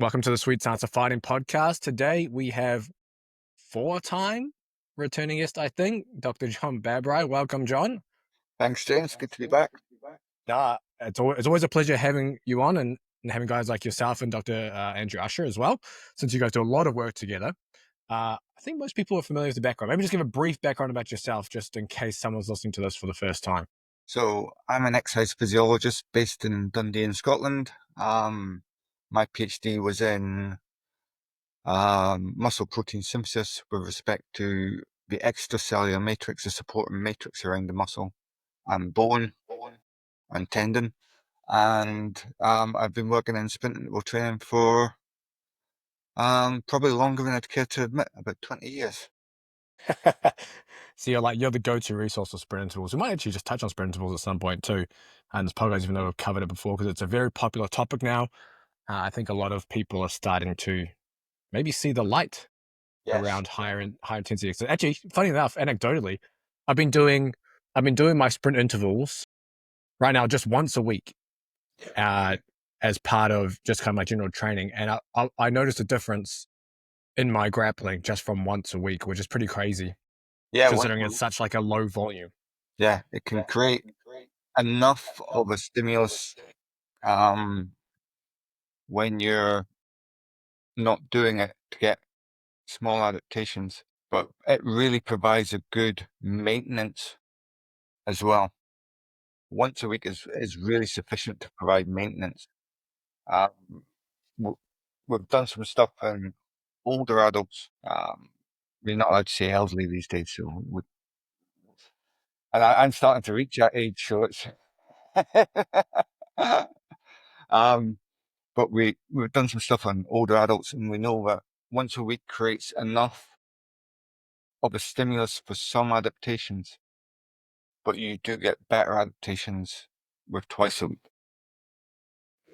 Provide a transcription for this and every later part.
Welcome to the Sweet Science of Fighting podcast. Today we have four-time returning guest, I think, Dr. John Babraj. Welcome, John. Thanks, James. Good to be back. It's always a pleasure having you on and having guys like yourself and Dr. Andrew Usher as well, since you guys do a lot of work together. I think most people are familiar with the background. Maybe just give a brief background about yourself, just in case someone's listening to this for the first time. So I'm an exercise physiologist based in Dundee in Scotland. My PhD was in muscle protein synthesis with respect to the extracellular matrix, the supporting matrix around the muscle, and bone and tendon. And I've been working in sprint interval training for probably longer than I'd care to admit, about 20 years. So you're the go-to resource for sprint intervals. We might actually just touch on sprint intervals at some point too, and this podcast, even though we've covered it before, because it's a very popular topic now. I think a lot of people are starting to maybe see the light around higher intensity. So actually, funny enough, anecdotally, I've been doing my sprint intervals right now just once a week, as part of just kind of my general training, and I noticed a difference in my grappling just from once a week, which is pretty crazy. Yeah, Considering it's such like a low volume. Yeah, it can create enough of a stimulus when you're not doing it to get small adaptations, but it really provides a good maintenance as well. Once a week is really sufficient to provide maintenance. We've done some stuff in older adults. We're not allowed to say elderly these days, so I'm starting to reach that age, so it's but we've done some stuff on older adults, and we know that once a week creates enough of a stimulus for some adaptations, but you do get better adaptations with twice a week.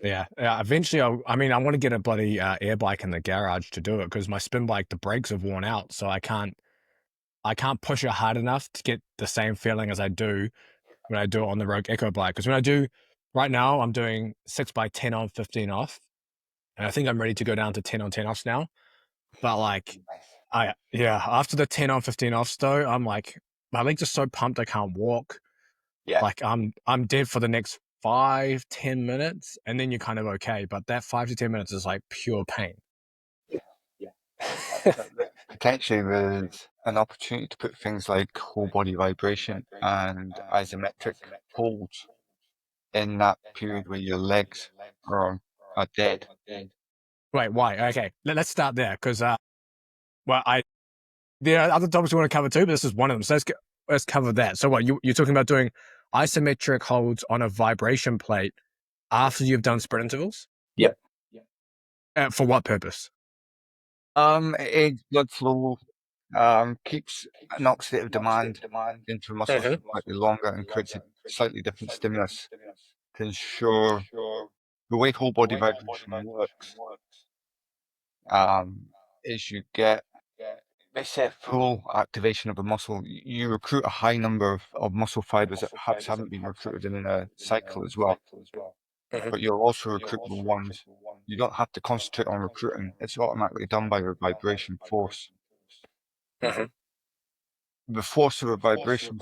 Yeah. Eventually, I want to get a bloody air bike in the garage to do it, because my spin bike, the brakes have worn out, so I can't push it hard enough to get the same feeling as I do when I do it on the Rogue Echo bike. Because when I do right now, I'm doing 6x10 on, 15 off, and I think I'm ready to go down to 10 on, 10 offs now. But like, after the 10 on, 15 offs though, I'm like, my legs are so pumped I can't walk. Yeah. Like I'm dead for the next 5-10 minutes, and then you're kind of okay. But that 5 to 10 minutes is like pure pain. Potentially there's an opportunity to put things like whole body vibration and isometric holds in that period where your legs are dead. Wait, why? Okay, let's start there, because there are other topics we want to cover too, but this is one of them. So let's cover that. So what you're talking about doing isometric holds on a vibration plate after you've done sprint intervals? Yep. For what purpose? Aids blood flow, keeps an oxidative demand into the muscles slightly longer and creates a slightly different stimulus to ensure the way whole body vibration works. Is you get, they say, full activation of a muscle. You recruit a high number of muscle fibers that perhaps haven't been recruited in a cycle as well. But you'll also recruit the ones you don't have to concentrate on recruiting. It's automatically done by your vibration force. The force of a vibration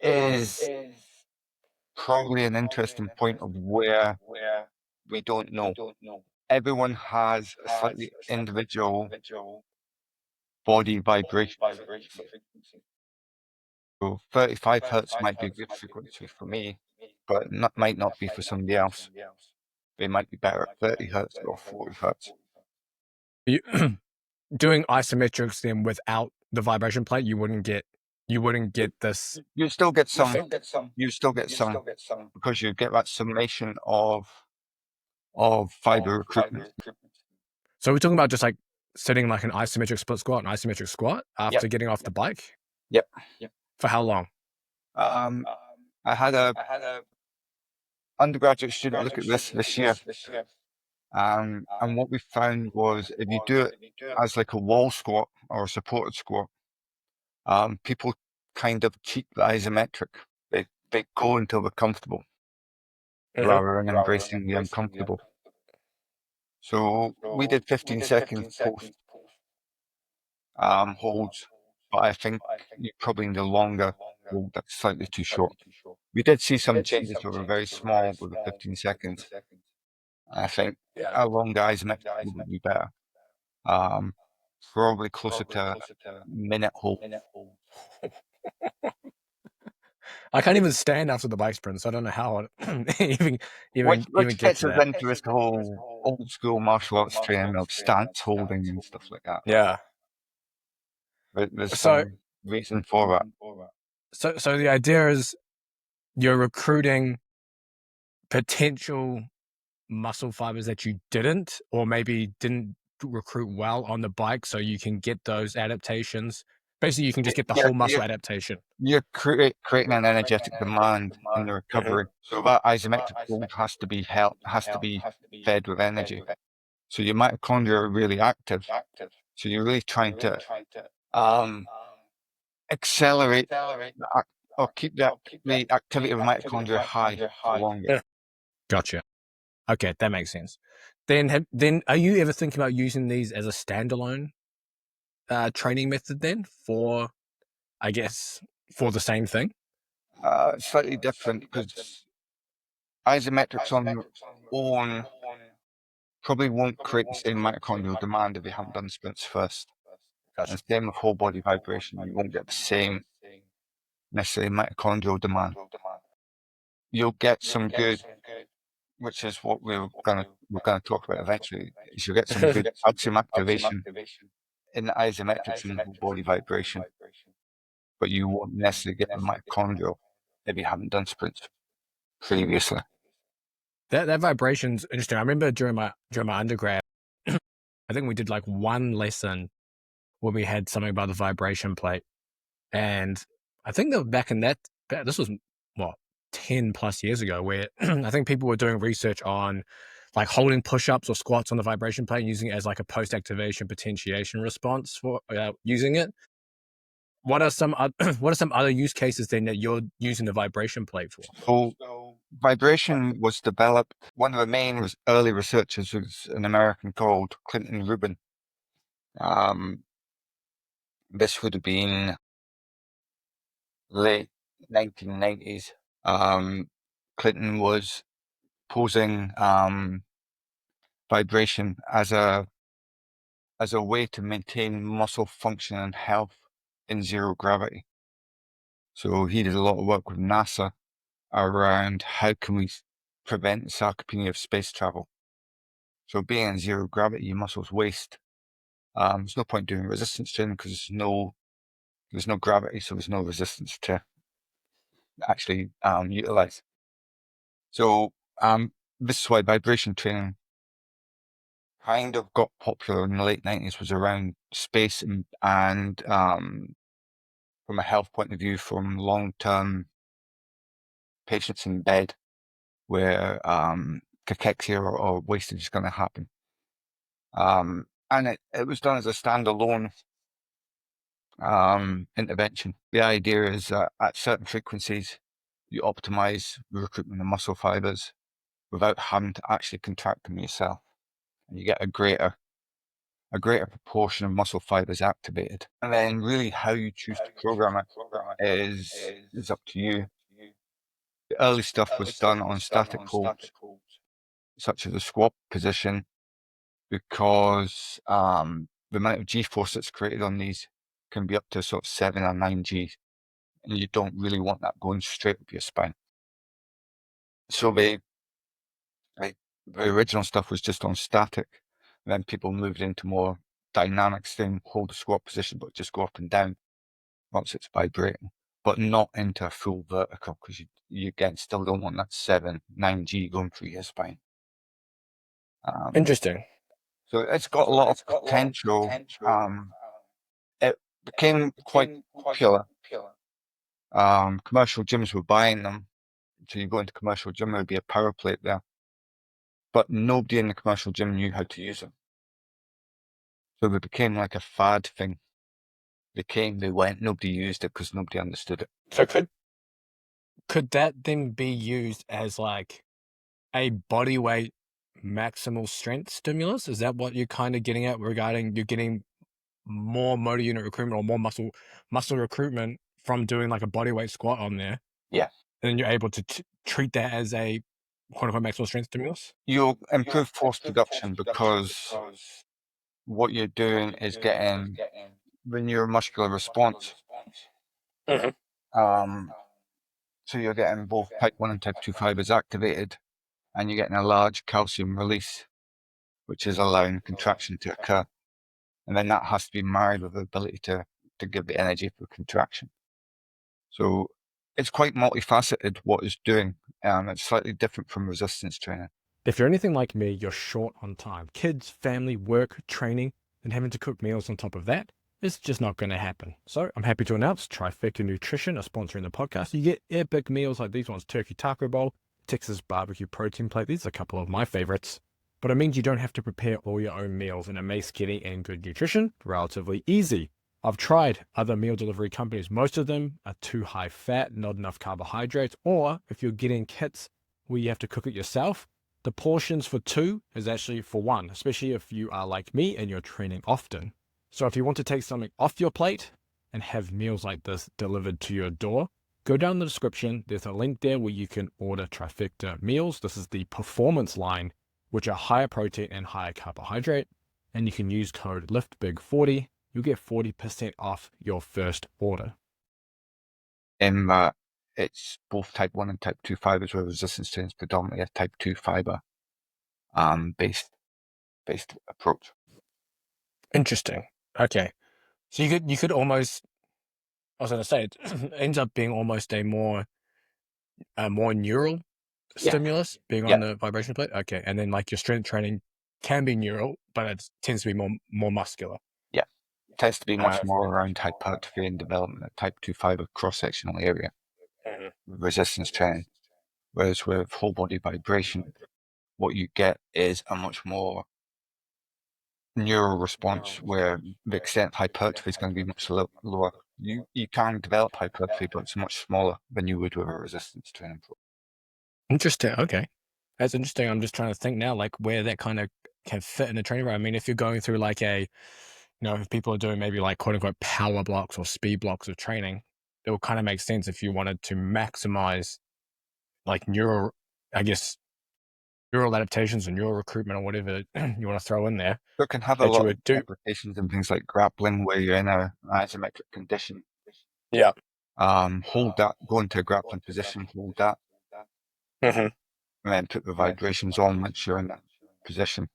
is probably an interesting point of where we don't know. Everyone has a slightly individual body vibration frequency. So 35 hertz might be a good frequency for me, but might not be for somebody else. They might be better at 30 hertz or 40 hertz. You doing isometrics then without the vibration plate, you wouldn't get this. You still get some. You still get some because you get that summation of fiber recruitment. So we're talking about just like sitting like an isometric split squat, an isometric squat after getting off the bike. Yep. For how long? I had a undergraduate student look at this year. And what we found was if you do it as like a wall squat or a supported squat, people kind of cheat the isometric. They go until they're comfortable rather than embracing the uncomfortable. So we did 15 seconds post holds, but I think you probably need a longer hold. That's slightly too short. We did see some changes that were very small with the 15 seconds. I think a longer isometric hold would be better. Um, Probably closer to a minute hold. I can't even stand after the bike sprint, so I don't know how I even even Which even get gets to us that. into this whole old school martial arts training of stance holding and stuff like that. Yeah. There's So some reason for that. so the idea is you're recruiting potential muscle fibers that you didn't, or maybe didn't recruit well on the bike, so you can get those adaptations. Basically, you can just get the Yeah, whole muscle adaptation. you're creating an energetic demand in the recovery. So that isometric hold has to be fed with energy. So your mitochondria are really active. So you're really trying to um, accelerate or keep the activity of mitochondria high for longer. Yeah. Gotcha. Okay, that makes sense. Then are you ever thinking about using these as a standalone training method then for, I guess, for the same thing? Slightly different because isometrics on their own probably won't create the same mitochondrial demand if you haven't done sprints first. Gotcha. And same with whole body vibration, you won't get the same necessarily mitochondrial demand. You'll get some good, which is what we're gonna talk about eventually, is you'll get some good calcium activation in the isometrics and whole body vibration, but you won't necessarily get the mitochondrial if you haven't done sprints previously. That vibration's interesting. I remember during my undergrad, I think we did like one lesson where we had something about the vibration plate, and I think that back in that this was what 10+ years ago, where I think people were doing research on like holding push-ups or squats on the vibration plate and using it as like a post-activation potentiation response for using it. What are some what are some other use cases then that you're using the vibration plate for? So vibration was developed, one of the main early researchers was an American called Clinton Rubin. This would have been late 1990s. Clinton was posing vibration as a way to maintain muscle function and health in zero gravity. So he did a lot of work with NASA around how can we prevent the sarcopenia of space travel. So being in zero gravity, your muscles waste. There's no point doing resistance training because there's no gravity, so there's no resistance to actually utilize. So this is why vibration training kind of got popular in the late 90s, was around space and from a health point of view, from long-term patients in bed where cachexia or wastage is going to happen. And it was done as a standalone intervention. The idea is that at certain frequencies, you optimize the recruitment of muscle fibers without having to actually contract them yourself. And you get a greater proportion of muscle fibers activated. And then really how you choose to program it is up to you. The early stuff was done on static holds, such as a squat position, because the amount of G-force that's created on these can be up to sort of 7 or 9 G, and you don't really want that going straight up your spine. So the original stuff was just on static, and then people moved into more dynamic thing, hold the squat position, but just go up and down once it's vibrating, but not into a full vertical, because you again still don't want that 7, 9 G going through your spine. Interesting. So it's got a lot of potential. It became quite popular. Commercial gyms were buying them. So you go into commercial gym, there'd be a power plate there, but nobody in the commercial gym knew how to use them. So they became like a fad thing. They came, they went, nobody used it because nobody understood it. So could that then be used as like a body weight maximal strength stimulus? Is that what you're kind of getting at regarding you're getting more motor unit recruitment or more muscle recruitment from doing like a body weight squat on there, Yeah. and then you're able to treat that as a quote unquote maximal strength stimulus? You'll improve force production because what you're doing is getting the neuromuscular response. Mhm. So you're getting both type 1 and type 2 fibers activated, and you're getting a large calcium release, which is allowing contraction to occur. And then that has to be married with the ability to give the energy for contraction. So it's quite multifaceted what it's doing. It's slightly different from resistance training. If you're anything like me, you're short on time. Kids, family, work, training, and having to cook meals on top of that is just not going to happen. So I'm happy to announce Trifecta Nutrition are sponsoring the podcast. You get epic meals like these ones: turkey taco bowl, Texas barbecue protein plate. These are a couple of my favorites. But it means you don't have to prepare all your own meals, and it makes getting and good nutrition relatively easy. I've tried other meal delivery companies. Most of them are too high fat, not enough carbohydrates, or if you're getting kits where you have to cook it yourself, the portions for two is actually for one, especially if you are like me and you're training often. So if you want to take something off your plate and have meals like this delivered to your door, go down the description. There's a link there where you can order Trifecta meals. This is the performance line, which are higher protein and higher carbohydrate. And you can use code LIFTBIG40. You'll get 40% off your first order. In that it's both type 1 and type 2 fibers, where resistance training is predominantly a type 2 fiber based approach. Interesting. Okay. So you could almost, I was going to say, it ends up being almost a more neural Yeah. stimulus being Yeah. on the vibration plate. Okay. And then like your strength training can be neural, but it tends to be more muscular. Yeah. It tends to be much Uh, more around hypertrophy and development of type 2 fiber cross-sectional area with resistance training. Whereas with whole body vibration, what you get is a much more neural response where the extent of hypertrophy is going to be much lower. You can develop hypertrophy, but it's much smaller than you would with a resistance training program. Interesting. Okay. That's interesting. I'm just trying to think now, like where that kind of can fit in a training room. I mean, if you're going through like if people are doing maybe like quote unquote power blocks or speed blocks of training, it will kind of make sense if you wanted to maximize like I guess, neural adaptations or neural recruitment or whatever you want to throw in there, So it can have a that you lot of would do. applications in things like grappling, where you're in a isometric condition. Yeah. Hold that, go into a grappling position, hold that, Mm-hmm. and then put the vibrations on once you're in that position.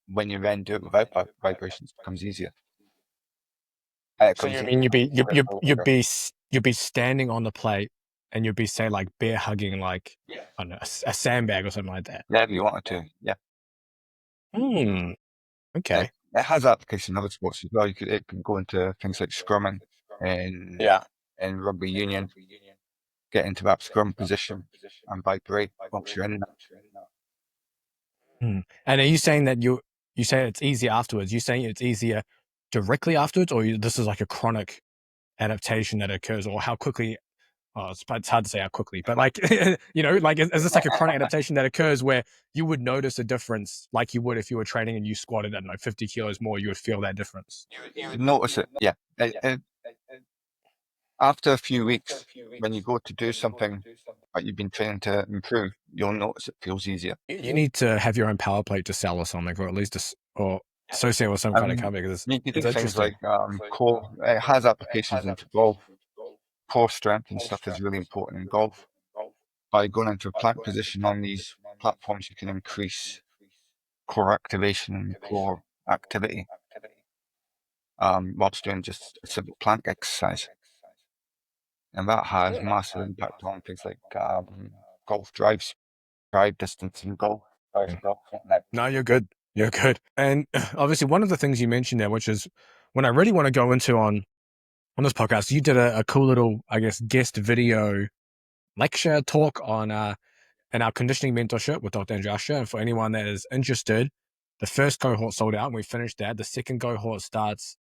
When you then do it without vibrations, it becomes easier. It So comes you easier mean longer. you'd be standing on the plate and you'd be say like bear hugging like I don't know a sandbag or something like that. Yeah, if you wanted to. Yeah. Hmm. It, Okay. it has application in other sports as well. It can go into things like scrumming in Yeah. rugby union, get into that scrum position and vibrate once you're in that. Hmm. And are you saying that you say it's easier afterwards? You saying it's easier directly afterwards, or this is like a chronic adaptation that occurs, or how quickly? Oh, it's hard to say how quickly, but like like is this like a chronic adaptation that occurs where you would notice a difference, like you would if you were training and you squatted, I don't know, 50 kilos more, you would feel that difference. You would notice it. Yeah. After a few weeks, when you go to do something that you've been training to improve, you'll notice it feels easier. You need to have your own power plate to sell or something, or at least or associate with some kind of company because You can it's do things interesting. like core. It has applications into golf. Core strength and stuff is really important in golf. By going into a plank position on these platforms, you can increase core activation and core activity whilst doing just a simple plank exercise. And that has massive impact on things like golf drive distance in golf. No, you're good. You're good. And obviously, one of the things you mentioned there, which is when I really want to go into on this podcast, you did a cool little, I guess, guest video lecture talk on in our conditioning mentorship with Dr. Andrasha. And for anyone that is interested, the first cohort sold out and we finished that. The second cohort starts,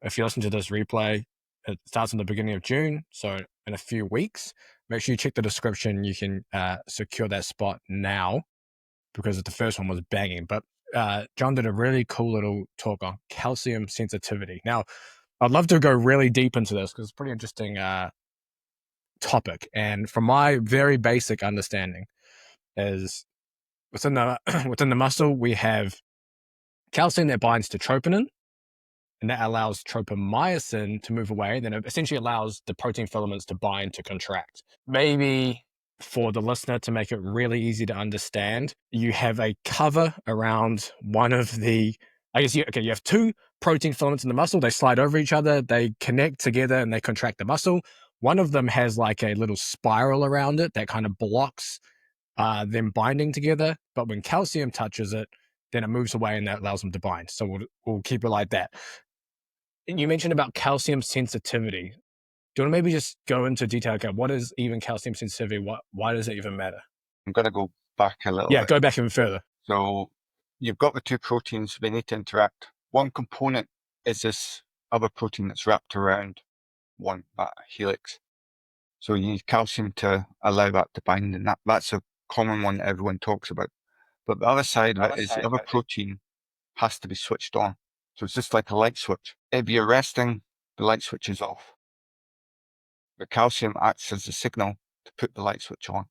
if you listen to this replay, it starts in the beginning of June. So in a few weeks, make sure you check the description. You can secure that spot now. because the first one was banging. But John did a really cool little talk on calcium sensitivity. Now, I'd love to go really deep into this because it's a pretty interesting topic. And from my very basic understanding, is within the within the muscle we have calcium that binds to troponin, and that allows tropomyosin to move away. Then it essentially allows the protein filaments to bind to contract. Maybe for the listener to make it really easy to understand, you have a cover around one of the, I guess you have two protein filaments in the muscle. They slide over each other, they connect together, and they contract the muscle. One of them has like a little spiral around it that kind of blocks them binding together. But when calcium touches it, then it moves away, and that allows them to bind. So we'll keep it like that. You mentioned about calcium sensitivity. Do you want to maybe just go into detail? Okay, what is even calcium sensitivity? Why does it even matter? I'm going to go back a little Yeah, bit. go back even further. So you've got the two proteins, they need to interact. One component is this other protein that's wrapped around one helix. So you need calcium to allow that to bind, and that's a common one that everyone talks about. But the other side of it is the other protein has to be switched on. So it's just like a light switch. If you're resting, the light switch is off. The calcium acts as the signal to put the light switch on,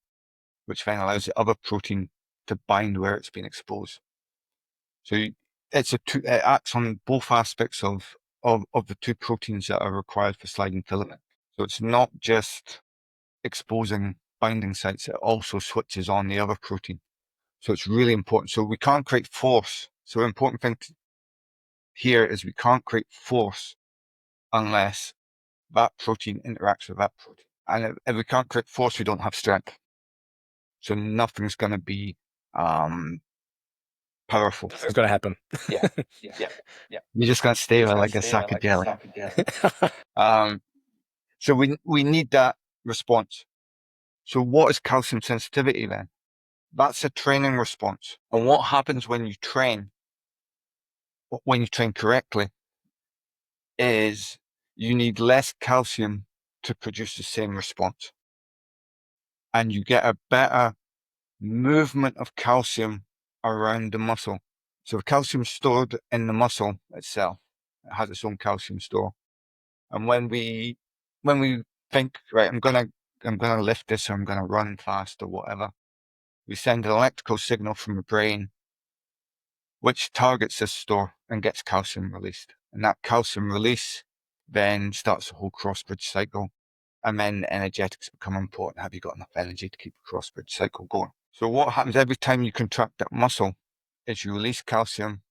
which then allows the other protein to bind where it's been exposed. So it acts on both aspects of the two proteins that are required for sliding filament. So it's not just exposing binding sites, it also switches on the other protein. So it's really important. So we can't create force. So the important thing here is we can't create force unless that protein interacts with that protein. And if we can't create force, we don't have strength. So nothing's going to be powerful. It's going to happen. Yeah. You're just going to stay there like a sack of jelly. So we need that response. So what is calcium sensitivity then? That's a training response. And what happens when you train correctly, is you need less calcium to produce the same response. And you get a better movement of calcium around the muscle. So calcium stored in the muscle itself, it has its own calcium store. And when we think, right, I'm gonna lift this, or I'm gonna run fast, or whatever, we send an electrical signal from the brain which targets this store and gets calcium released. And that calcium release then starts the whole cross-bridge cycle. And then energetics become important. Have you got enough energy to keep the cross-bridge cycle going? So what happens every time you contract that muscle is you release calcium,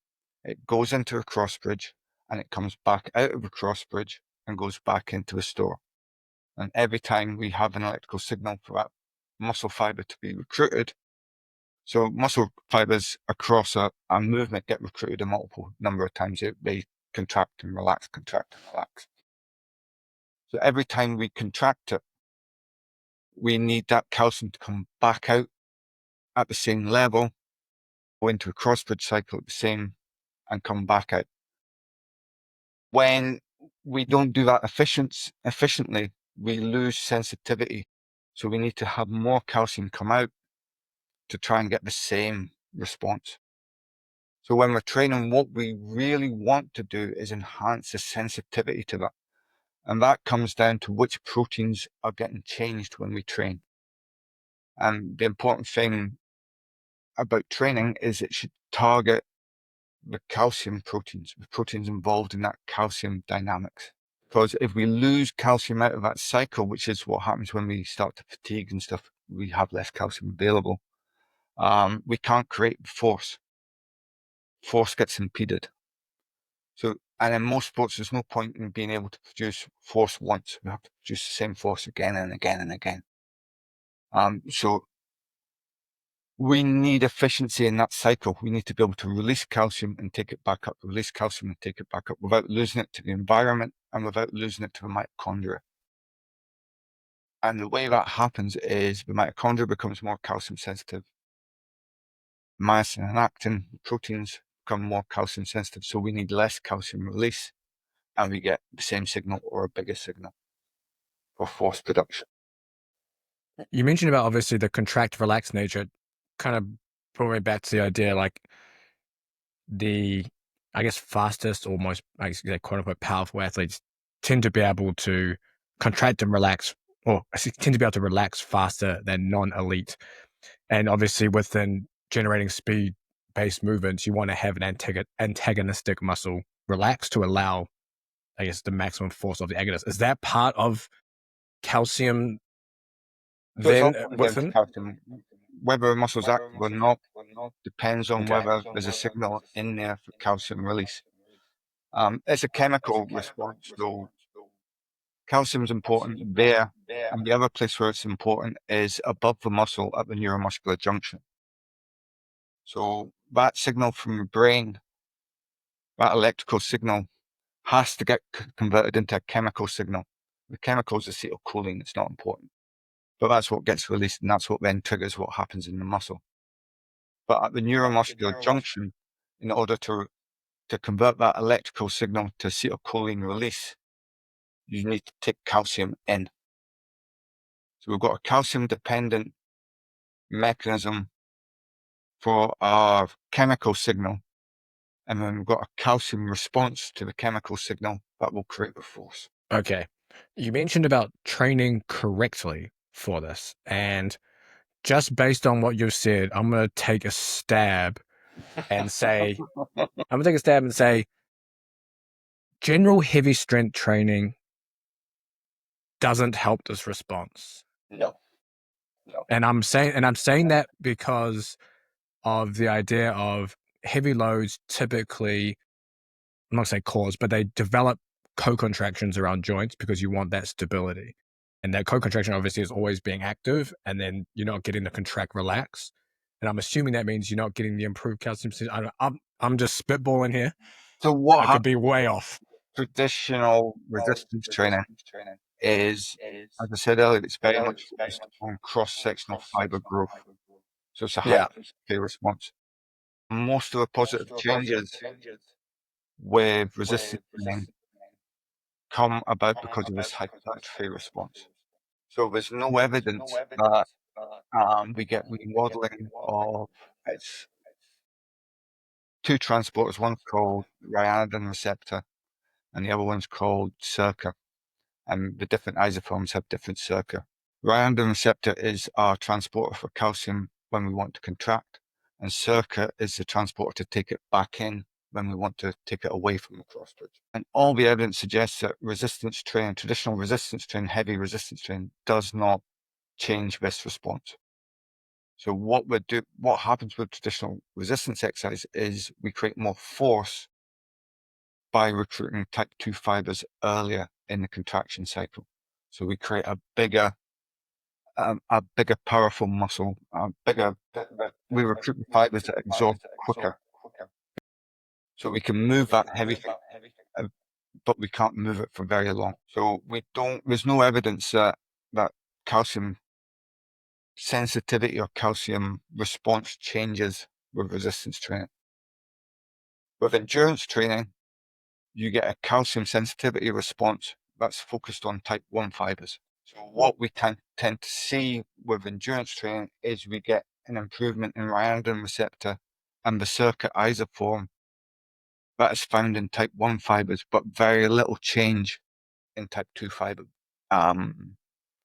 it goes into a cross-bridge, and it comes back out of the cross-bridge and goes back into the store. And every time we have an electrical signal for that muscle fiber to be recruited, so muscle fibers across a movement get recruited a multiple number of times. They contract and relax, contract and relax. So every time we contract it, we need that calcium to come back out at the same level, go into a cross-bridge cycle at the same, and come back out. When we don't do that efficiently, we lose sensitivity. So we need to have more calcium come out to try and get the same response. So when we're training, what we really want to do is enhance the sensitivity to that. And that comes down to which proteins are getting changed when we train. And the important thing about training is it should target the calcium proteins, the proteins involved in that calcium dynamics. Because if we lose calcium out of that cycle, which is what happens when we start to fatigue and stuff, we have less calcium available. We can't create force. Force gets impeded. So, and in most sports, there's no point in being able to produce force once. We have to produce the same force again and again and again. So we need efficiency in that cycle. We need to be able to release calcium and take it back up, release calcium and take it back up without losing it to the environment and without losing it to the mitochondria. And the way that happens is the mitochondria becomes more calcium sensitive. Myosin and actin proteins become more calcium sensitive, so we need less calcium release, and we get the same signal or a bigger signal for force production. You mentioned about obviously the contract relax nature. Kind of brought me back to the idea, like the, I guess, fastest or most, I guess, quote unquote, powerful athletes tend to be able to contract and relax, or tend to be able to relax faster than non-elite. And obviously, within generating speed-based movements, you want to have an antagonistic muscle relax to allow, I guess, the maximum force of the agonist. Is that part of calcium So it's all then down to within? calcium. Whether a muscle's active or not depends on whether there's a signal in there for calcium release. It's a chemical response, so calcium is important there. And the other place where it's important is above the muscle at the neuromuscular junction. So that signal from the brain, that electrical signal, has to get converted into a chemical signal. The chemical is acetylcholine, it's not important. But that's what gets released, and that's what then triggers what happens in the muscle. But at the neuromuscular junction, in order to convert that electrical signal to acetylcholine release, you need to take calcium in. So we've got a calcium-dependent mechanism for our chemical signal, and then we've got a calcium response to the chemical signal that will create the force. Okay. You mentioned about training correctly for this. And just based on what you've said, I'm going to take a stab and say, general heavy strength training doesn't help this response. No, no. And I'm saying that because of the idea of heavy loads typically, I'm not going to say cause, but they develop co-contractions around joints because you want that stability. And that co-contraction obviously is always being active, and then you're not getting the contract relax. And I'm assuming that means you're not getting the improved calcium. I'm just spitballing here. So what I could be happens way off. traditional resistance training is, as I said earlier, it's very much focused on cross-sectional fiber growth. So it's a Yeah. hypertrophy response. Most of the positive changes with resistance training come about because of this hypertrophy response. So there's no evidence that we get remodeling of its two transporters. One's called ryanodine receptor, and the other one's called SERCA. And the different isoforms have different SERCA. Ryanodine receptor is our transporter for calcium when we want to contract, and SERCA is the transporter to take it back in when we want to take it away from the crossbridge. And all the evidence suggests that resistance training, traditional resistance training, heavy resistance training, does not change this response. So what happens with traditional resistance exercise is we create more force by recruiting type 2 fibers earlier in the contraction cycle. So we create a bigger, powerful muscle, we recruit fibers that absorb quicker. So we can move that heavy thing, but we can't move it for very long. So there's no evidence that calcium sensitivity or calcium response changes with resistance training. With endurance training, you get a calcium sensitivity response that's focused on type 1 fibers. So what we tend to see with endurance training is we get an improvement in ryanodine receptor and the SERCA isoform that is found in type 1 fibers, but very little change in type 2 fiber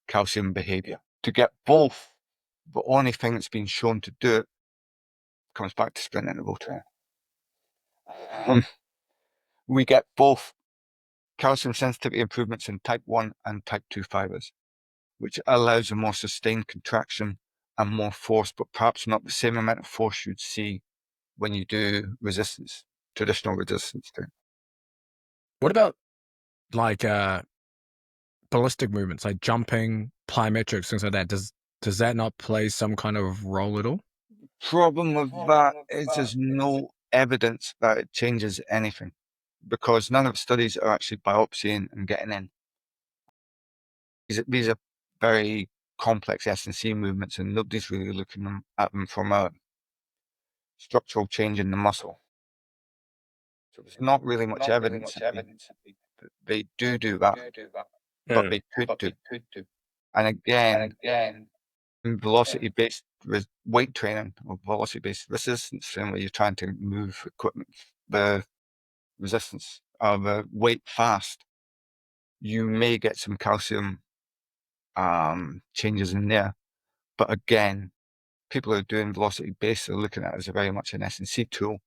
calcium behavior. To get both, the only thing that's been shown to do it comes back to sprint interval training. We get both calcium sensitivity improvements in type 1 and type 2 fibers, which allows a more sustained contraction and more force, but perhaps not the same amount of force you'd see when you do traditional resistance training. What about like ballistic movements, like jumping, plyometrics, things like that? Does that not play some kind of role at all? Problem with that is there's no evidence that it changes anything because none of the studies are actually biopsying and getting in. These are very complex S&C movements, and nobody's really looking at them from a structural change in the muscle. So there's not really much evidence that they do that, but they could do. And again, velocity-based weight training or velocity-based resistance training where you're trying to move equipment, the resistance of the weight fast, you may get some calcium changes in there. But again, people who are doing velocity-based are looking at it as very much an S&C tool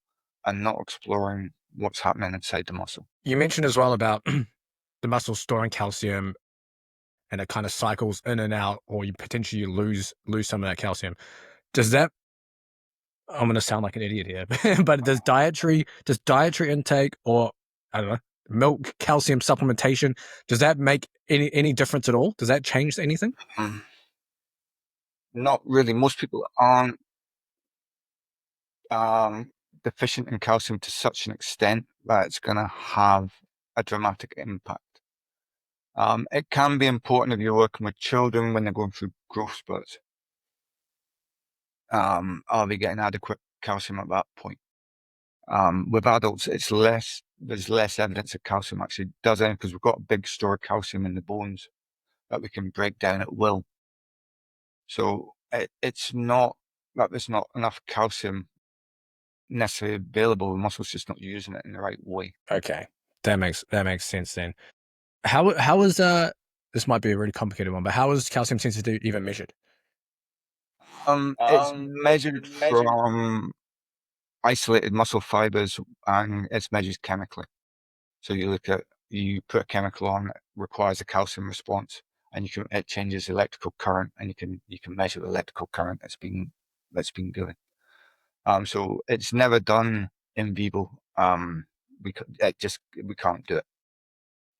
and not exploring what's happening inside the muscle. You mentioned as well about the muscle storing calcium and it kind of cycles in and out, or you potentially lose some of that calcium. Does that I'm going to sound like an idiot here, but does dietary intake or I don't know milk calcium supplementation, does that make any difference at all? Does that change anything? Not really. Most people aren't deficient in calcium to such an extent that it's going to have a dramatic impact. It can be important if you're working with children when they're going through growth spurts. Are they getting adequate calcium at that point? With adults, there's less evidence that calcium actually does anything because we've got a big store of calcium in the bones that we can break down at will. So it's not that there's not enough calcium necessarily available. The muscle's just not using it in the right way. Okay, that makes sense then. How is this might be a really complicated one, but how is calcium sensitivity even measured? It's measured from isolated muscle fibers and it's measured chemically. So you put a chemical on that requires a calcium response, and it changes electrical current, and you can measure the electrical current that's been given. So it's never done in vivo. We can't do it.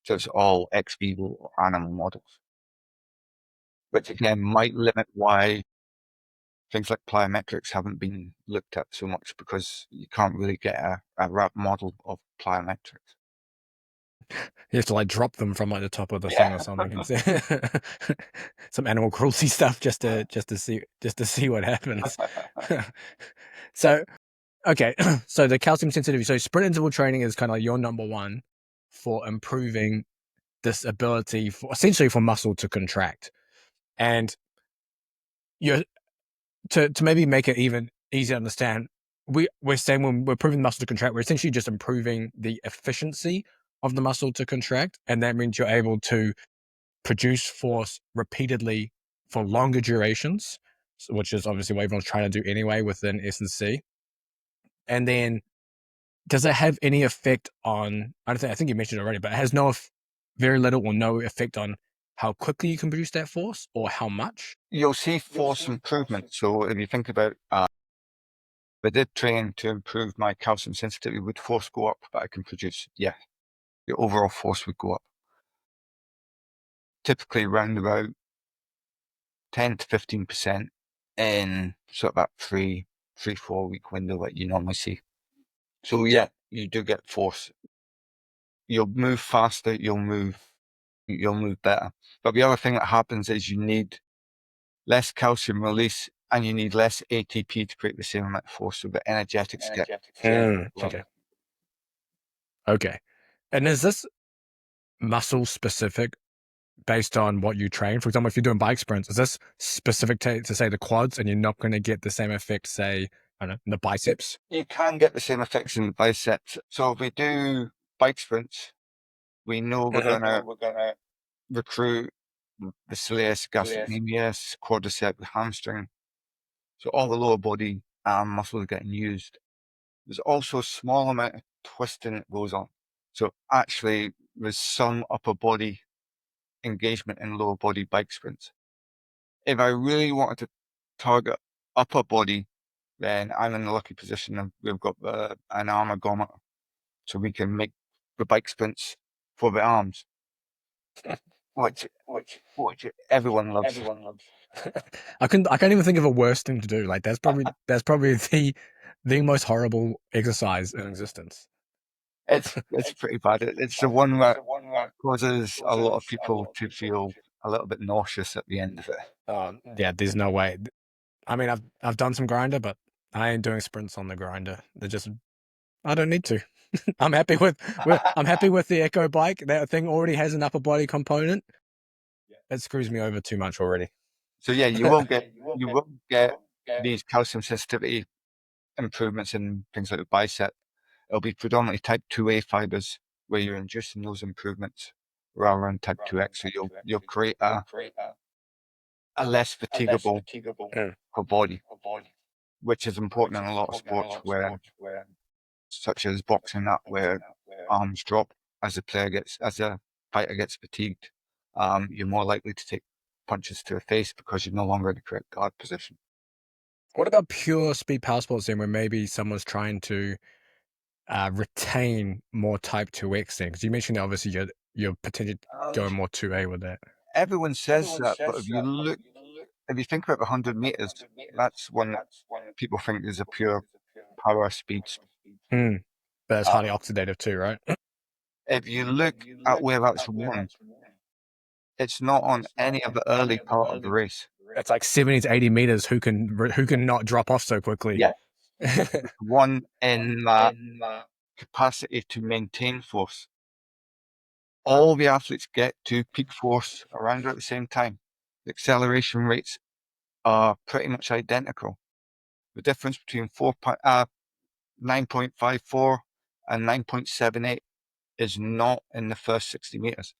So it's all ex vivo animal models, which again might limit why things like plyometrics haven't been looked at so much because you can't really get a rat model of plyometrics. You have to like drop them from like the top of the thing Yeah. or something. Some animal cruelty stuff just to see what happens. So okay, so the calcium sensitivity. So sprint interval training is kind of like your number one for improving this ability for essentially for muscle to contract. And you're to maybe make it even easier to understand, we're saying when we're improving the muscle to contract, we're essentially just improving the efficiency of the muscle to contract. And that means you're able to produce force repeatedly for longer durations, which is obviously what everyone's trying to do anyway within S&C. And then does it have any effect on, I think you mentioned it already, but it has very little or no effect on how quickly you can produce that force or how much? You'll see force improvement. So if you think about, I did train to improve my calcium sensitivity. Would force go up that I can produce? Yeah, the overall force would go up. Typically around about 10 to 15% in sort of that 4 week window that you normally see. So yeah, you do get force. You'll move faster, you'll move better. But the other thing that happens is you need less calcium release and you need less ATP to create the same amount of force. So the energetics get Okay. Okay. And is this muscle specific based on what you train? For example, if you're doing bike sprints, is this specific to say the quads and you're not going to get the same effect, say, I don't know, in the biceps? You can get the same effects in the biceps. So if we do bike sprints, we know we're going to recruit the soleus, gastrocnemius, quadricep, hamstring. So all the lower body muscles are getting used. There's also a small amount of twisting that goes on. So actually, there's some upper body engagement in lower body bike sprints. If I really wanted to target upper body, then I'm in the lucky position of we've got an arm ergometer, so we can make the bike sprints for the arms, which everyone loves. I can't even think of a worse thing to do. Like that's probably the most horrible exercise in existence. It's pretty bad. It's the one that causes a lot of people to feel a little bit nauseous at the end of it. Yeah, there's no way. I mean, I've done some grinder, but I ain't doing sprints on the grinder. I don't need to. I'm happy with the Echo bike. That thing already has an upper body component. It screws me over too much already. So yeah, you will get these calcium sensitivity improvements in things like the bicep. It'll be predominantly type 2A fibers where you're inducing those improvements rather than type 2X. So you'll create a less fatigable Mm. body, which is important in a lot of sports where, such as boxing, that where arms drop as a fighter gets fatigued. You're more likely to take punches to the face because you're no longer in the correct guard position. What about pure speed power sports then, where maybe someone's trying to retain more type 2X then? Because you mentioned that obviously you're potentially Um, going more 2A with that. Everyone says that, but if you think about 100 meters, that's one that people think is a pure power speed. Mm. But it's highly Um, oxidative too, right? if you look at where that's won, it's not on any of the early part of the race. It's like 70 to 80 meters. Who can not drop off so quickly? Yeah, it's won in that capacity to maintain force. All the athletes get to peak force around at the same time. The acceleration rates are pretty much identical. The difference between 9.54 and 9.78 is not in the first 60 meters.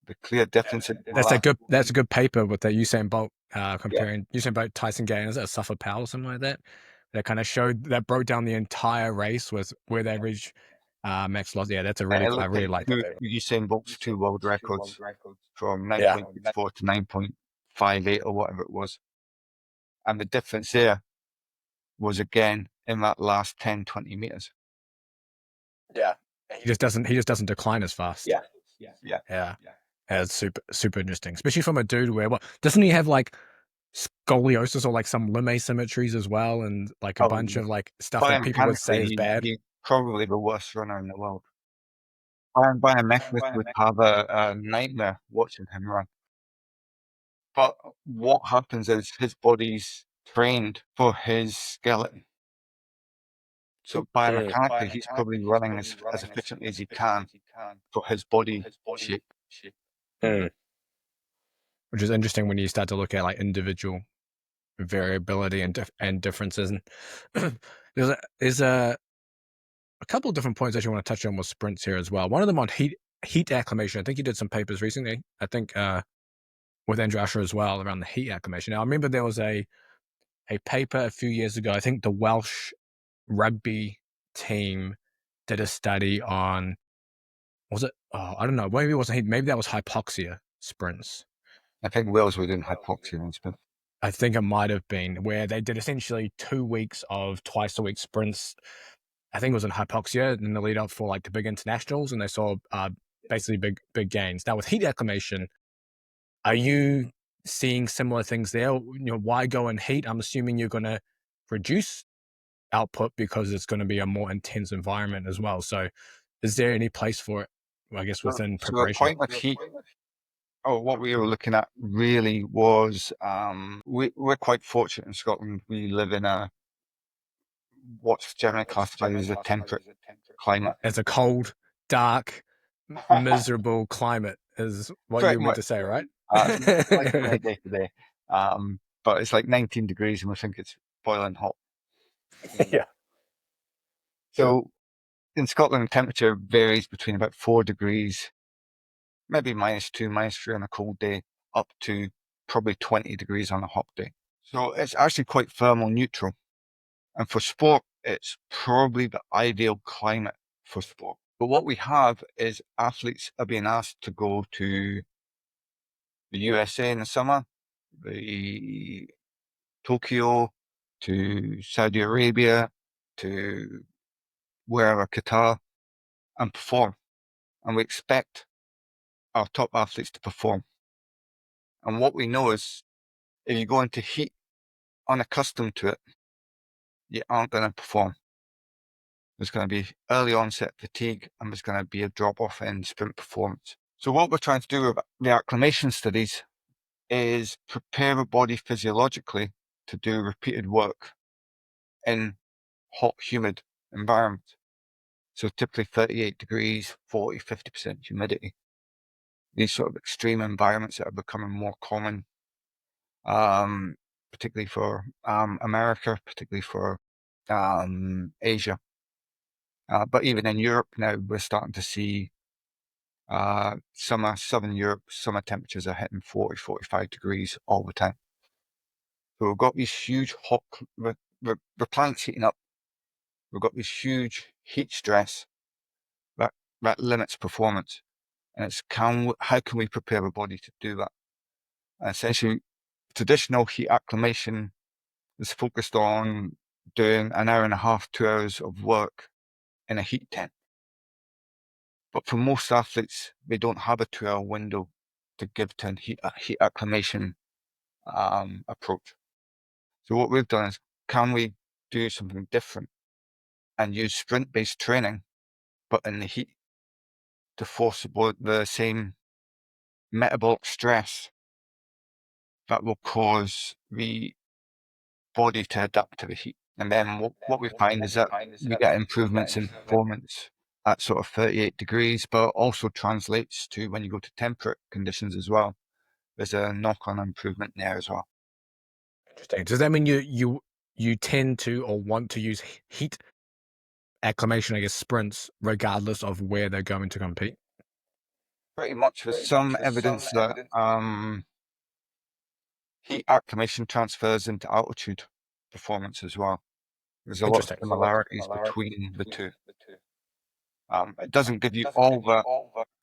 The clear difference in the That's a last. good. That's a good paper with the Usain Bolt Yeah, comparing Usain Bolt Tyson Gaines at Suffer Powell or something like that. That kind of showed that broke down the entire race with where they reached max loss. Yeah, that's a really. it I looked really at like that two paper. Usain Bolt's two world records from Yeah, 9.64 to 9.58 or whatever it was. And the difference there was again in that last 10, 20 meters. yeah. He just doesn't decline as fast. Yeah, yeah. Yeah. Yeah, it's super interesting, especially from a dude where what doesn't he have like scoliosis or like some limb asymmetries as well, and like a Oh, bunch of like stuff that people would biomechanically, say is bad. he's probably the worst runner in the world. Biomechanists would have a nightmare watching him run. But what happens is his body's trained for his skeleton. So Mm. biomechanically, he's probably running as efficiently as he can for his body shape. Mm. Which is interesting when you start to look at like individual variability and differences. And there's a couple of different points that you want to touch on with sprints here as well. One of them on heat acclimation. I think you did some papers recently. I think with Andrew Usher as well around the heat acclimation. Now I remember there was a paper a few years ago. I think the Welsh rugby team did a study on, was it? Oh, I don't know. Maybe it wasn't heat. Maybe that was hypoxia sprints. I think Wales were doing hypoxia and stuff. I think it might have been where they did essentially 2 weeks of twice a week sprints. I think it was in hypoxia in the lead up for like the big internationals, and they saw basically big gains. Now with heat acclimation, are you seeing similar things there? Why go in heat? I'm assuming you're going to reduce output because it's going to be a more intense environment as well. So, is there any place for it? I guess within So the preparation. point with heat, what we were looking at really was, we're quite fortunate in Scotland. We live in what's generally classified as a temperate climate. As a cold, dark, miserable climate is what you Pretty meant much. to say, right? Like my day to day. But it's like 19 degrees and we think it's boiling hot. Yeah. So in Scotland, temperature varies between about 4 degrees, maybe -2, -3 on a cold day, up to probably 20 degrees on a hot day. So it's actually quite thermal neutral. And for sport, it's probably the ideal climate for sport. But what we have is athletes are being asked to go to the USA in the summer, the Tokyo, to Saudi Arabia, to wherever, Qatar, and perform. And we expect our top athletes to perform. And what we know is if you go into heat unaccustomed to it, you aren't going to perform. There's going to be early onset fatigue and there's going to be a drop off in sprint performance. So what we're trying to do with the acclimation studies is prepare the body physiologically to do repeated work in hot, humid environments. So typically 38 degrees, 40, 50% humidity. These sort of extreme environments that are becoming more common particularly for America, particularly for Asia. But even in Europe now, we're starting to see southern Europe, summer temperatures are hitting 40, 45 degrees all the time. So we've got these huge the planet's heating up. We've got this huge heat stress that limits performance. And it's how can we prepare the body to do that? And essentially, traditional heat acclimation is focused on doing an hour and a half, 2 hours of work in a heat tent. But for most athletes, they don't have a 2 hour window to give to a heat acclimation approach. So what we've done is, can we do something different and use sprint-based training, but in the heat, to force the same metabolic stress that will cause the body to adapt to the heat. And then what we find is that we get improvements in performance at sort of 38 degrees, but also translates to when you go to temperate conditions as well. There's a knock-on improvement there as well. Interesting. Does that mean you tend to or want to use heat acclimation, I guess, sprints, regardless of where they're going to compete? Pretty much there's some evidence that heat acclimation transfers into altitude performance as well. There's a lot of Interesting. similarities between the two. It doesn't give you all that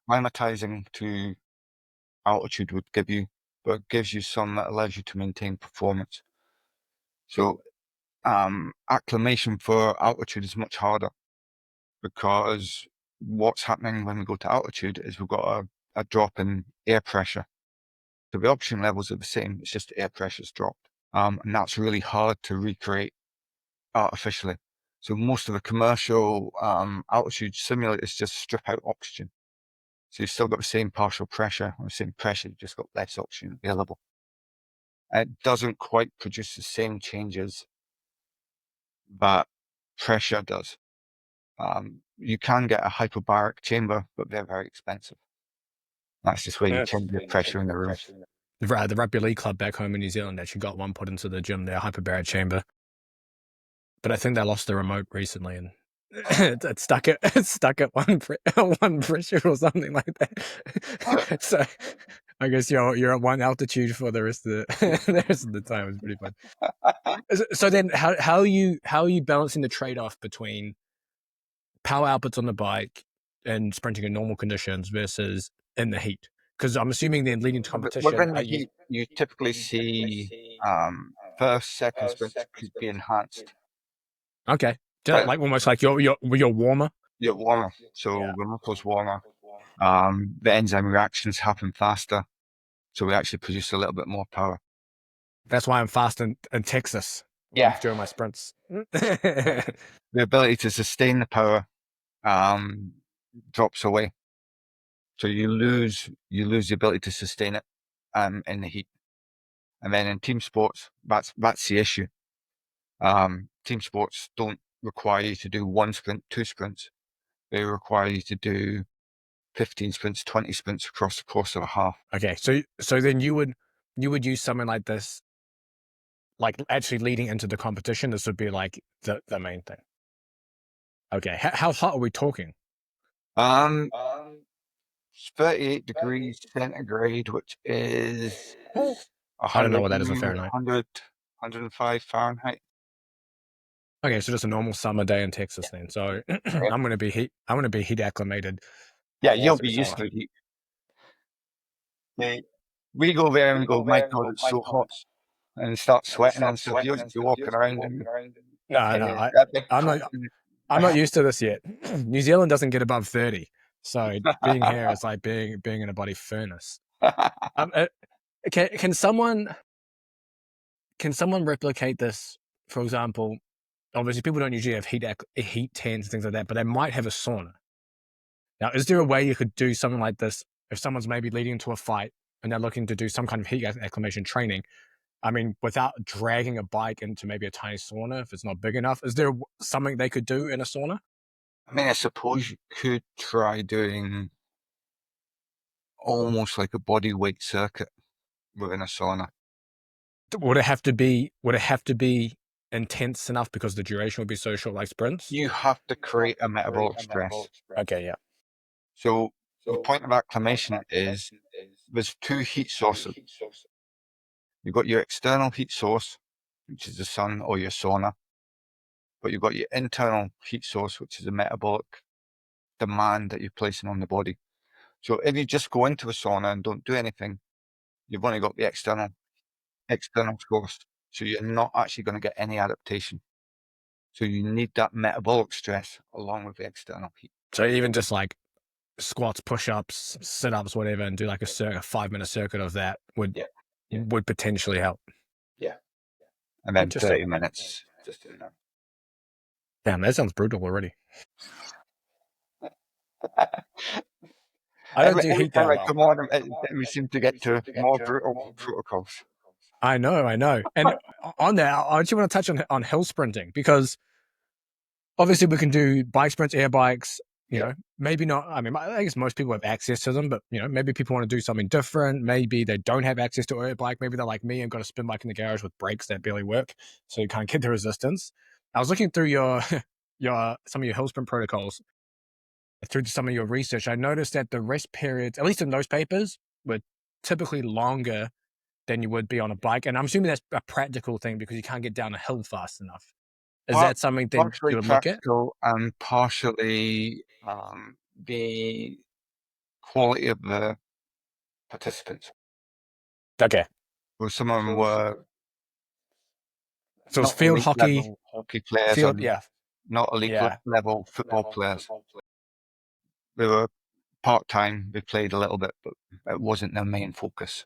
climatizing to altitude would give you, but it gives you some that allows you to maintain performance. So acclimation for altitude is much harder, because what's happening when we go to altitude is we've got a drop in air pressure. So the oxygen levels are the same, it's just air pressure's dropped. And that's really hard to recreate artificially. So most of the commercial altitude simulators just strip out oxygen. So you've still got the same partial pressure, or the same pressure, you've just got less oxygen available. It doesn't quite produce the same changes that pressure does. You can get a hyperbaric chamber, but they're very expensive. That's just where you change the pressure in the room. The rugby league club back home in New Zealand actually got one put into the gym, their hyperbaric chamber. But I think they lost the remote recently, and it's stuck at one pressure or something like that. So I guess you're at one altitude for the rest of the rest of the time. It's pretty fun. So then, how are you balancing the trade off between power outputs on the bike and sprinting in normal conditions versus in the heat? Because I'm assuming then leading to competition, Within the heat, you typically see first, second sprints could be enhanced. okay, But like almost like you're warmer. you're warmer, so the muscle's warmer. The enzyme reactions happen faster, so we actually produce a little bit more power. That's why I'm fast in Texas Yeah. during my sprints. The ability to sustain the power drops away. So you lose the ability to sustain it in the heat. And then in team sports, that's the issue. Team sports don't require you to do one sprint, two sprints. They require you to do 15 sprints, 20 sprints across the course of a half. Okay, so then you would use something like this, like actually leading into the competition. This would be like the main thing. Okay, how hot are we talking? Um, 38 degrees centigrade, which is I don't know 100, what that is in Fahrenheit. 105 Fahrenheit. Okay, so just a normal summer day in Texas then. So I'm gonna be heat acclimated. Yeah, you'll be used to it. We go there and go, my God, it's so hot, and start sweating and stuff. You'll just be walking around and No, a big I'm not used to this yet. New Zealand doesn't get above 30, so being here is like being in a bloody furnace. Can someone replicate this? For example, obviously people don't usually have heat tents and things like that, but they might have a sauna. Now, is there a way you could do something like this if someone's maybe leading into a fight and they're looking to do some kind of heat acclimation training? I mean, without dragging a bike into maybe a tiny sauna if it's not big enough, is there something they could do in a sauna? I mean, I suppose you could try doing almost like a body weight circuit within a sauna. Would it have to be intense enough because the duration would be so short, like sprints? You have to create a metabolic stress. Okay, yeah. So the point of acclimation is there's two heat sources. You've got your external heat source, which is the sun or your sauna, but you've got your internal heat source, which is the metabolic demand that you're placing on the body. So if you just go into a sauna and don't do anything, you've only got the external source. So you're not actually going to get any adaptation. So you need that metabolic stress along with the external heat. So even just like squats, push-ups, sit-ups, whatever, and do like a 5-minute circuit of that would potentially help. Yeah. And then 30 minutes just in there. Damn, that sounds brutal already. I don't do heat that well. Come on, we seem to get to more brutal protocols. I know. And on that, I actually want to touch on hill sprinting, because obviously we can do bike sprints, air bikes, you know, maybe not. I mean, I guess most people have access to them, but, you know, maybe people want to do something different. Maybe they don't have access to a bike. Maybe they're like me and got a spin bike in the garage with brakes that barely work, so you can't get the resistance. I was looking through your some of your hill sprint protocols, through some of your research. I noticed that the rest periods, at least in those papers, were typically longer than you would be on a bike. And I'm assuming that's a practical thing because you can't get down a hill fast enough. Is that something that partially you would look at? practical and partially the quality of the participants? Okay. Well, some of them were So it's not field elite hockey, level hockey players, or yeah. not elite level football players. They were part-time, they played a little bit, but it wasn't their main focus.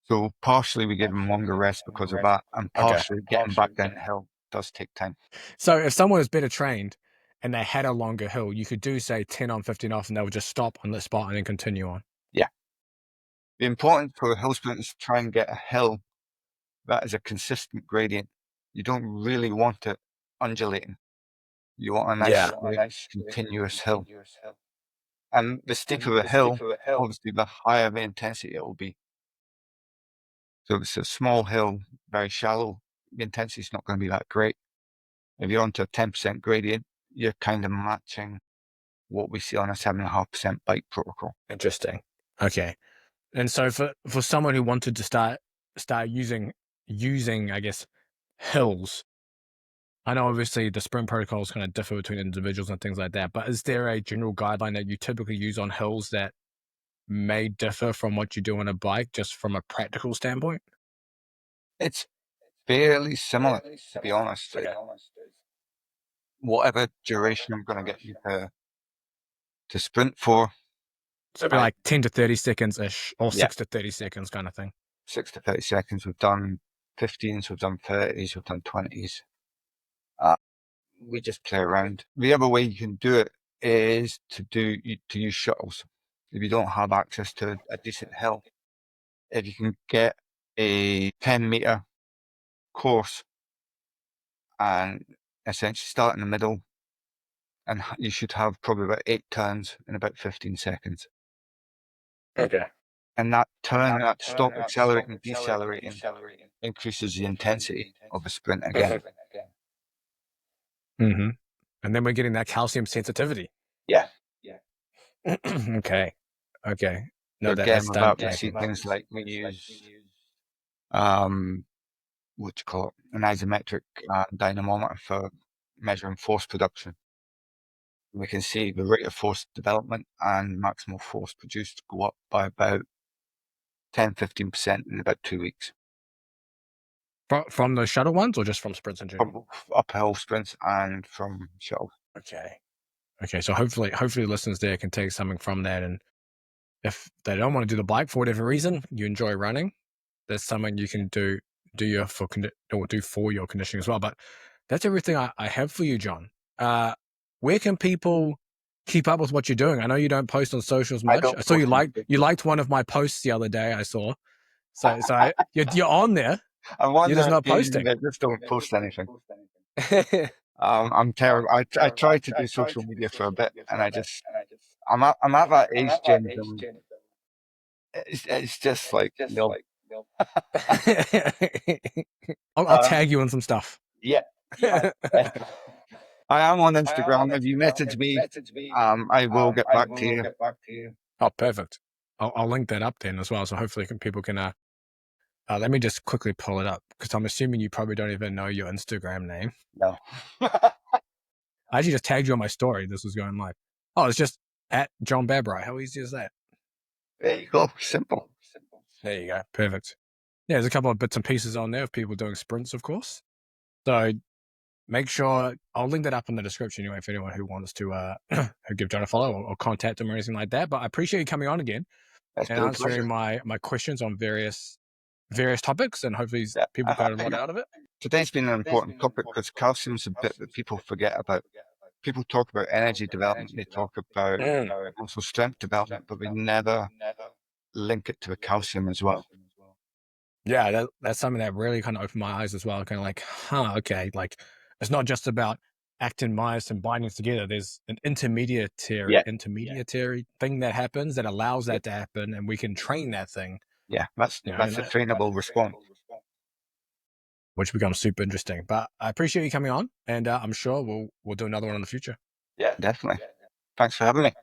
So partially we gave them longer rest because of that, and partially getting back down the hill does take time. So if someone is better trained and they had a longer hill, you could do, say, 10 on, 15 off, and they would just stop on the spot and then continue on. Yeah. The important for a hill sprint is to try and get a hill that is a consistent gradient. You don't really want it undulating. You want a nice continuous hill. And the steeper the hill, obviously the higher the intensity it will be. So if it's a small hill, very shallow, the intensity is not going to be that great. If you're onto a 10% gradient, you're kind of matching what we see on a 7.5% bike protocol. Interesting. Okay. And so for someone who wanted to start using, I guess, hills, I know obviously the sprint protocols kind of differ between individuals and things like that, but is there a general guideline that you typically use on hills that may differ from what you do on a bike, just from a practical standpoint? It's fairly similar, to be honest. Whatever duration I'm going to get you to sprint for. So it'd be like 10 to 30 seconds-ish, or 6 to 30 seconds kind of thing. 6 to 30 seconds. We've done 15s, we've done 30s, we've done 20s. We just play around. The other way you can do it is to use shuttles. If you don't have access to a decent hill, if you can get a 10-meter course and essentially start in the middle, and you should have probably about 8 turns in about 15 seconds. Okay. And that turn, that stop, accelerating, decelerating, increases the intensity of a sprint again. Mm-hmm. And then we're getting that calcium sensitivity. Yeah. Okay. No, So again, that's with that, we see things like we use what you call it, an isometric dynamometer for measuring force production. We can see the rate of force development and maximal force produced go up by about 10-15% in about 2 weeks. From the shuttle ones, or just from sprints in general? From uphill sprints and from shuttle. Okay. So hopefully listeners there can take something from that. And if they don't want to do the bike for whatever reason, you enjoy running, there's something you can do for your conditioning as well. But that's everything I have for you, John. Where can people keep up with what you're doing? I know you don't post on socials much. I saw you liked one of my posts the other day. I saw. So you're on there. I'm you're just not posting. I just don't post anything. I'm terrible. I tried to do social media for a bit, and I'm at that age, James. It's just like I'll tag you on some stuff. Yeah. I am on Instagram. If you message me, I will get back to you. Oh, perfect. I'll link that up then as well. So hopefully people can, let me just quickly pull it up because I'm assuming you probably don't even know your Instagram name. No. I actually just tagged you on my story. This was going live. Oh, it's just at John Babraj. How easy is that? There you go. Simple. There you go. Perfect. Yeah, there's a couple of bits and pieces on there of people doing sprints, of course. So make sure I'll link that up in the description anyway for anyone who wants to give John a follow or contact him or anything like that. But I appreciate you coming on again That's and been a answering pleasure. my questions on various topics, and hopefully Yeah. people got a lot out of it. Today's been an important topic because calcium's a bit that people forget about. People talk about energy development, they talk about muscle strength development, but we never link it to the calcium as well. Yeah, that's something that really kind of opened my eyes as well. Kind of like, okay, like it's not just about actin, myosin binding together. There's an Yeah. intermediary thing that happens that allows Yeah. that to happen, and we can train that thing. Yeah. That's You know, a trainable response. which becomes super interesting. But I appreciate you coming on, and I'm sure we'll do another one in the future. Yeah, definitely. Thanks for having me.